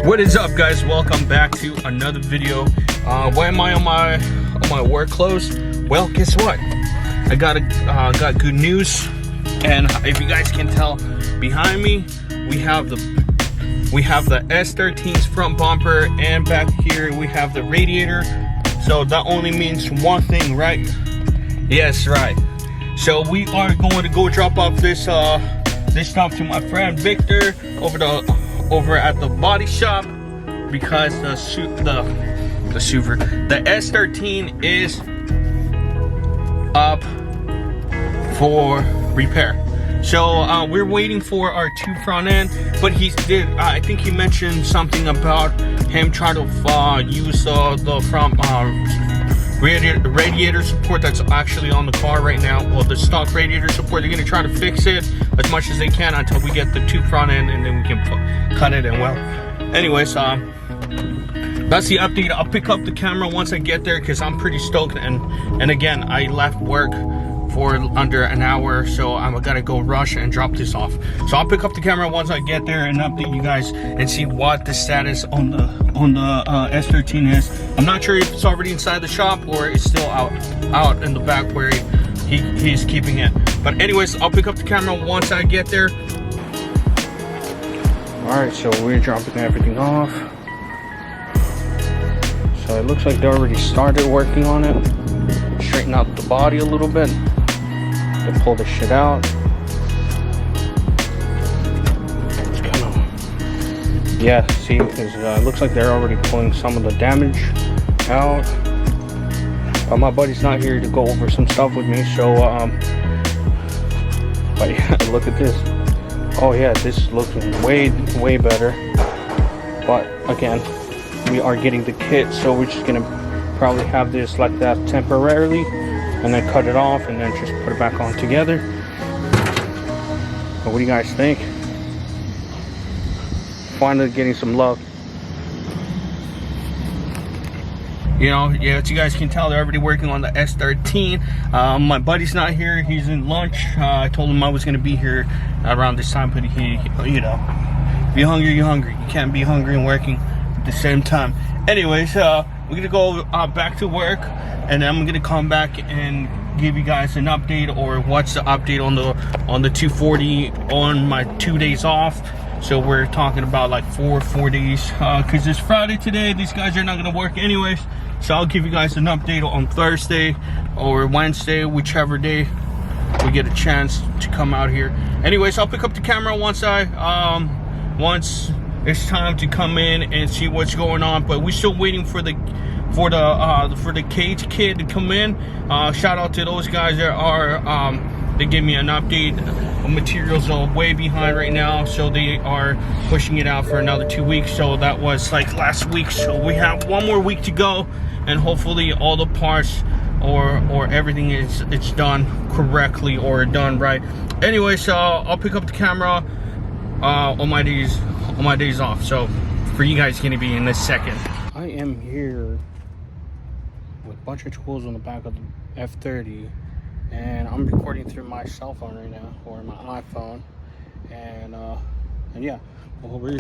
What is up, guys? Welcome back to another video. Why am I on my work clothes? Well, guess what? I got good news, and if you guys can tell, behind me we have the S13's front bumper, and back here we have the radiator. So that only means one thing, right? Yes, right. So we are going to go drop off this stuff to my friend Victor over at the body shop, because the S13 is up for repair. So we're waiting for our two front end, but I think he mentioned something about him trying to use the front radiator support that's actually on the car right now. Well, the stock radiator support, they're gonna try to fix it as much as they can until we get the two front end, and then we can cut it. And well, anyways, that's the update. I'll pick up the camera once I get there, because I'm pretty stoked, and again, I left work for under an hour, so I'm gonna go rush and drop this off. So I'll pick up the camera once I get there and update you guys and see what the status on the S13 is. I'm not sure if it's already inside the shop or it's still out in the back where he's keeping it. But anyways, I'll pick up the camera once I get there. All right, so we're dropping everything off. So it looks like they already started working on it. Straighten out the body a little bit. They pull the shit out. It's kind of, yeah, see, it looks like they're already pulling some of the damage out. But my buddy's not here to go over some stuff with me, so but yeah, look at this. Oh yeah, this looks way better. But again, we are getting the kit, so we're just gonna probably have this like that temporarily, and then cut it off and then just put it back on together. But what do you guys think? Finally getting some love. You know, yeah, as you guys can tell, they're already working on the S13. My buddy's not here, he's in lunch. I told him I was gonna be here around this time, but he, you know, if you're hungry, you're hungry. You can't be hungry and working at the same time. Anyways, we're gonna go back to work, and then I'm gonna come back and give you guys an update, or what's the update on the 240 on my 2 days off. So we're talking about like four days, because it's Friday today. These guys are not gonna work anyways, so I'll give you guys an update on Thursday or Wednesday, whichever day we get a chance to come out here. Anyways, I'll pick up the camera once it's time to come in and see what's going on. But we're still waiting for the cage kid to come in. Shout out to those guys that are they give me an update. Materials are way behind right now, so they are pushing it out for another 2 weeks. So that was like last week, so we have one more week to go, and hopefully all the parts or everything it's done correctly or done right. Anyway, so I'll pick up the camera on my days off. So for you guys, gonna be in this second. I am here with a bunch of tools on the back of the F30, and I'm recording through my cell phone right now, or my iPhone, and yeah, well, we're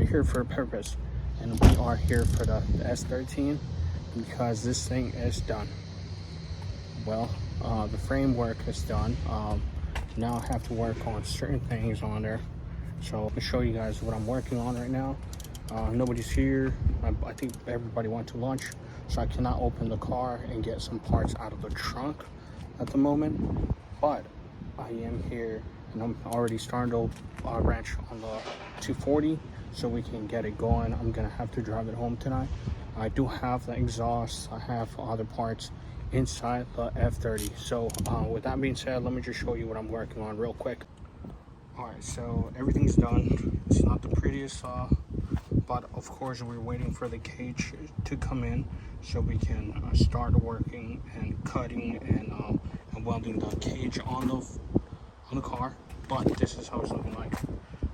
here for a purpose, and we are here for the S13 because this thing is done. Well, the framework is done. Now I have to work on certain things on there. So I'll show you guys what I'm working on right now. Nobody's here. I think everybody went to lunch, so I cannot open the car and get some parts out of the trunk at the moment. But I am here, and I'm already starting to wrench on the 240 so we can get it going. I'm gonna have to drive it home tonight. I do have the exhaust. I have other parts inside the F30. So with that being said, let me just show you what I'm working on real quick. Alright, so everything's done. It's not the prettiest, but of course we're waiting for the cage to come in so we can start working and cutting and welding the cage on the car. But this is how it's looking like.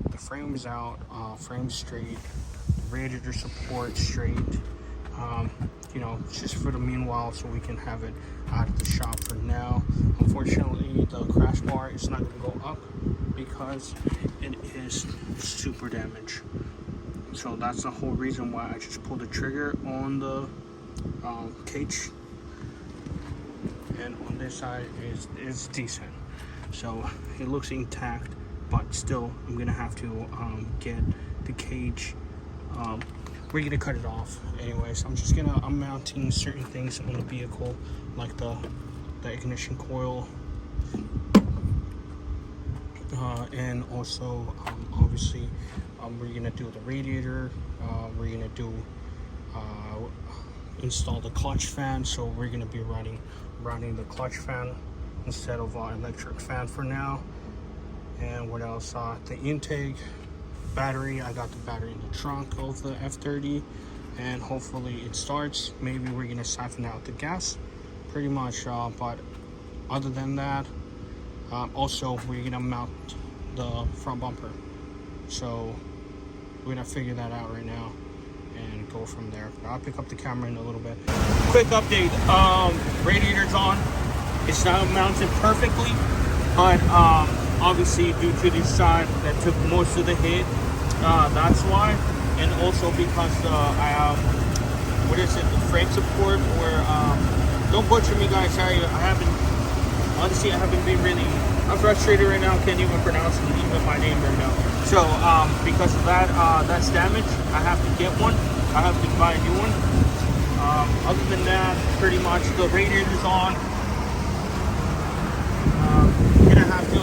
The frame is out, frame straight, radiator support straight. You know, just for the meanwhile, so we can have it out of the shop for now. Unfortunately, the crash bar is not going to go up because it is super damaged. So that's the whole reason why I just pulled the trigger on the cage, and on this side is decent. So it looks intact, but still I'm gonna have to get the cage ready to cut it off. Anyways, I'm mounting certain things on the vehicle, like the ignition coil, and also obviously we're gonna do the radiator. We're gonna do install the clutch fan, so we're gonna be running the clutch fan instead of electric fan for now. And what else? The intake battery, I got the battery in the trunk of the F30, and hopefully it starts. Maybe we're gonna siphon out the gas, pretty much. But other than that, also we're gonna mount the front bumper, so we're gonna figure that out right now and go from there. I'll pick up the camera in a little bit. Quick update, radiator's on. It's not mounted perfectly, but obviously due to this side that took most of the hit, that's why. And also because I have, what is it, the frame support, or don't butcher me guys, sorry, honestly I haven't been really, I'm frustrated right now, can't even pronounce even my name right now. So because of that, that's damaged, I have to get one, I have to buy a new one. Other than that, pretty much the radiator's on. I'm gonna have to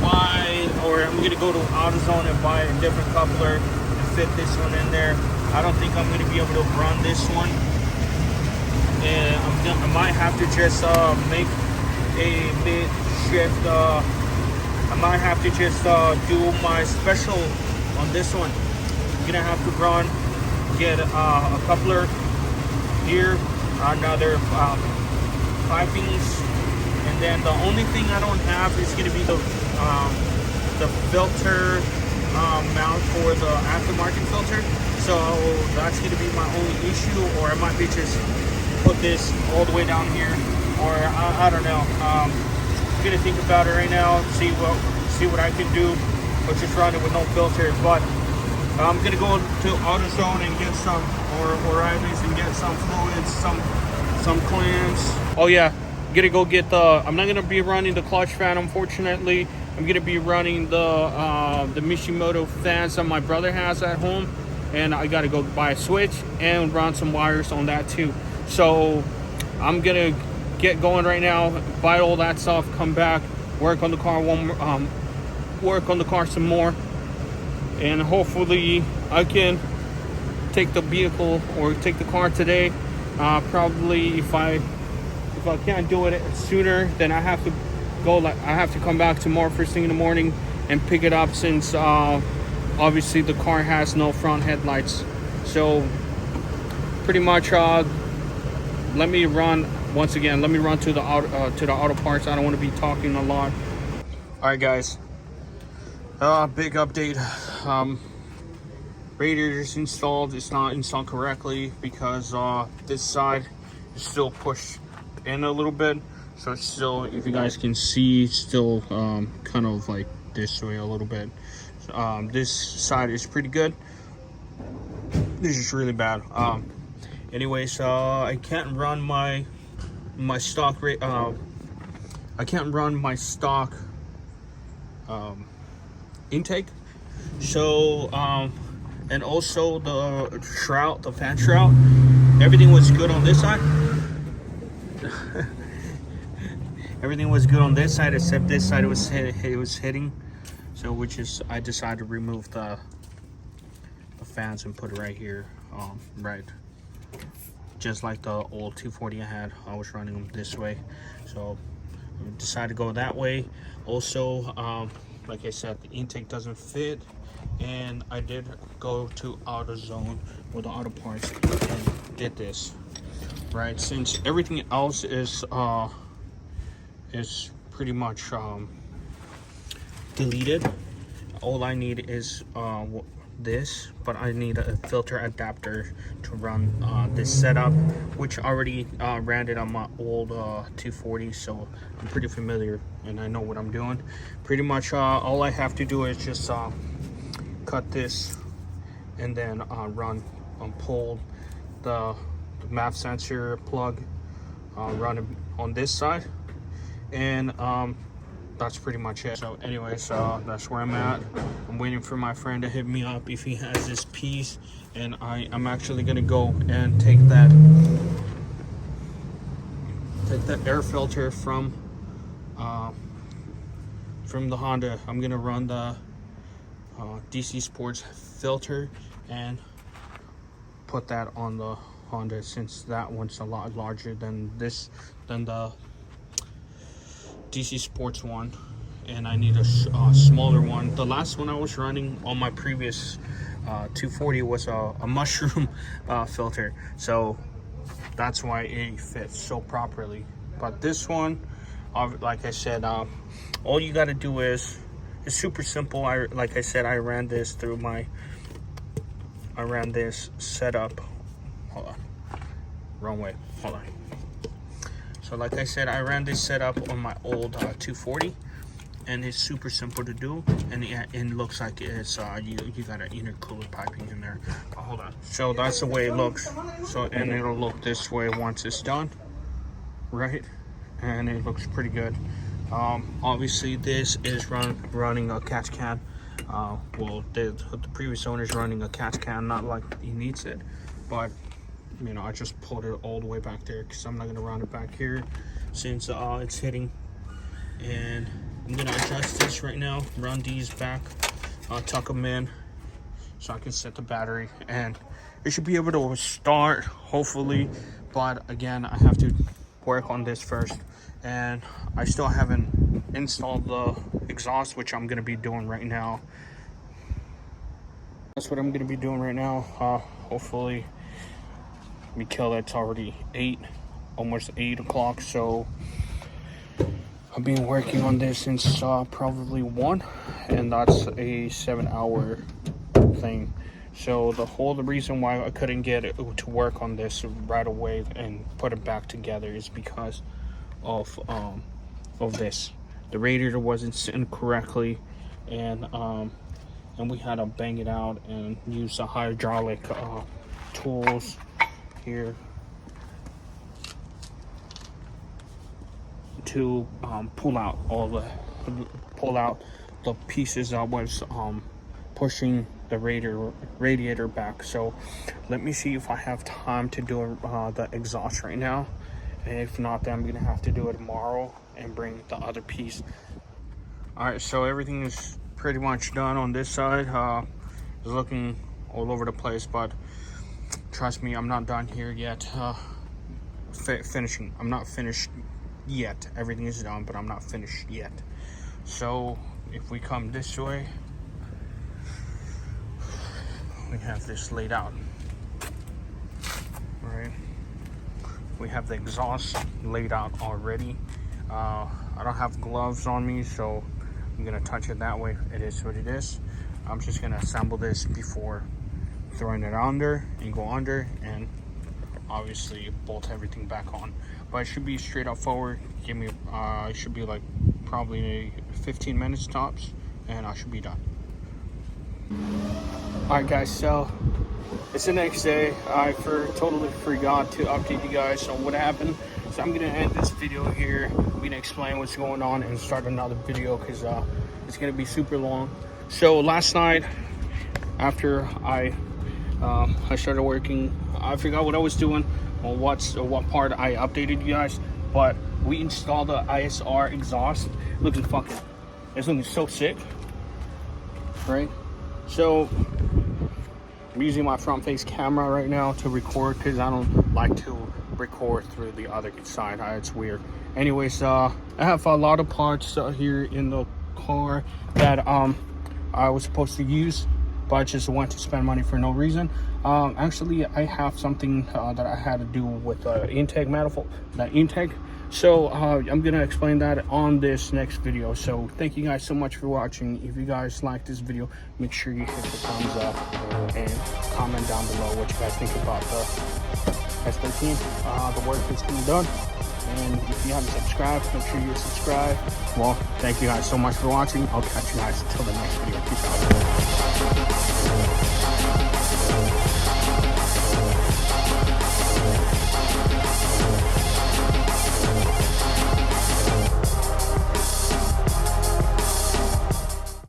buy, or I'm gonna go to AutoZone and buy a different coupler and fit this one in there. I don't think I'm gonna be able to run this one, and I might have to just make a bit shift. I might have to just do my special on this one. I'm gonna have to get a coupler here, another pipings, and then the only thing I don't have is gonna be the filter mount for the aftermarket filter. So that's gonna be my only issue, or I might be just put this all the way down here, or I don't know. I'm gonna think about it right now, see what I can do, or just run it with no filter. But I'm gonna go to AutoZone and get some, or O'Reilly's, and get some fluids, some clamps. Oh yeah, I'm gonna go get I'm not gonna be running the clutch fan, unfortunately. I'm gonna be running the Mishimoto fans that my brother has at home, and I gotta go buy a switch and run some wires on that too. So I'm gonna get going right now, buy all that stuff, come back, work on the car work on the car some more, and hopefully I can take the vehicle or take the car today. Probably if I can't do it sooner, then I have to go. I have to come back tomorrow first thing in the morning and pick it up, since obviously the car has no front headlights. So pretty much let me run to the auto parts. I don't want to be talking a lot. All right guys, big update. Radiator's installed. It's not installed correctly because this side is still pushed in a little bit, so it's still, if you guys can see, still kind of like this way a little bit. This side is pretty good. This is really bad. Anyways, I can't run my stock I can't run my stock intake. So and also the shroud, the fan shroud, everything was good on this side. Everything was good on this side, except this side it was hitting. So which is, I decided to remove the fans and put it right here, right, just like the old 240 I had. I was running them this way, so I decided to go that way. Also, like I said, the intake doesn't fit, and I did go to AutoZone with the auto parts and did this, right, since everything else is pretty much deleted. All I need is this, but I need a filter adapter to run this setup, which I already ran it on my old 240, so I'm pretty familiar and I know what I'm doing. Pretty much all I have to do is just cut this and then pull the MAP sensor plug, run it on this side, and that's pretty much it. So anyways, that's where I'm at. I'm waiting for my friend to hit me up if he has this piece, and I'm actually gonna go and take that air filter from the Honda. I'm gonna run the DC Sports filter and put that on the Honda, since that one's a lot larger than the DC Sports one, and I need a smaller one. The last one I was running on my previous 240 was a mushroom filter, so that's why it fits so properly. But this one, like I said, all you got to do is, it's super simple. Like I said, I ran this setup. Hold on, wrong way. Hold on. So like I said, I ran this setup on my old 240, and it's super simple to do, and it looks like it's you got an intercooler piping in there. Hold on. So that's the way it looks. So, and it'll look this way once it's done, right? And it looks pretty good. Obviously this is running a catch can. Well, the previous owner's running a catch can, not like he needs it, but you know, I just pulled it all the way back there because I'm not gonna run it back here since it's hitting. And I'm gonna adjust this right now, run these back, tuck them in so I can set the battery, and it should be able to start hopefully. But again, I have to work on this first, and I still haven't installed the exhaust, which I'm gonna be doing right now. That's what I'm gonna be doing right now. Hopefully we kill it. It's already almost 8 o'clock, so I've been working on this since probably 1, and that's a 7-hour thing. So the reason why I couldn't get it to work on this right away and put it back together is because of this. The radiator wasn't sitting correctly, and we had to bang it out and use the hydraulic tools here to pull out the pieces that was pushing the radiator back. So let me see if I have time to do the exhaust right now, and if not, then I'm gonna have to do it tomorrow and bring the other piece. All right, so everything is pretty much done on this side. It's looking all over the place, but trust me, I'm not done here yet. Finishing. I'm not finished yet. Everything is done, but I'm not finished yet. So if we come this way, we have this laid out. All right, we have the exhaust laid out already. I don't have gloves on me, so I'm gonna touch it that way. It is what it is. I'm just gonna assemble this before throwing it under and go under, and obviously bolt everything back on. But it should be straight up forward. Give me it should be like probably 15 minutes tops, and I should be done. All right guys, so it's the next day. I totally forgot to update you guys on what happened, so I'm gonna end this video here. I'm gonna explain what's going on and start another video because it's gonna be super long. So last night, after I started working, I forgot what I was doing or what part I updated you guys, but we installed the ISR exhaust. It's looking so sick, right? So I'm using my front face camera right now to record because I don't like to record through the other side. It's weird. Anyways, I have a lot of parts here in the car that I was supposed to use, but I just went to spend money for no reason. Actually, I have something that I had to do with the intake manifold, that intake. So I'm gonna explain that on this next video. So thank you guys so much for watching. If you guys like this video, make sure you hit the thumbs up and comment down below what you guys think about the S13. The work is being done, and if you haven't subscribed, make sure you subscribe. Well, thank you guys so much for watching. I'll catch you guys until the next video. Peace out.